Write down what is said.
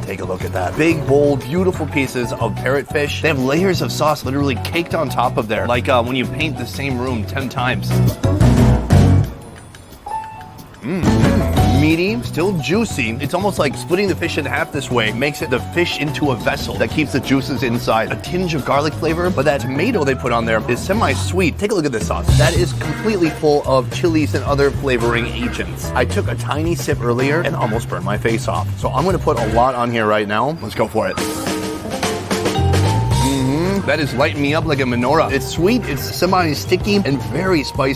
Take a look at that. Big, bold, beautiful pieces of parrotfish. They have layers of sauce literally caked on top of there, like when you paint the same room 10 times. Meaty, still juicy. It's almost like splitting the fish in half this way makes it the fish into a vessel that keeps the juices inside. A tinge of garlic flavor, but that tomato they put on there is semi-sweet. Take a look at this sauce. That is completely full of chilies and other flavoring agents. I took a tiny sip earlier and almost burned my face off. So I'm gonna put a lot on here right now. Let's go for it. That is lighting me up like a menorah. It's sweet, it's semi-sticky, and very spicy.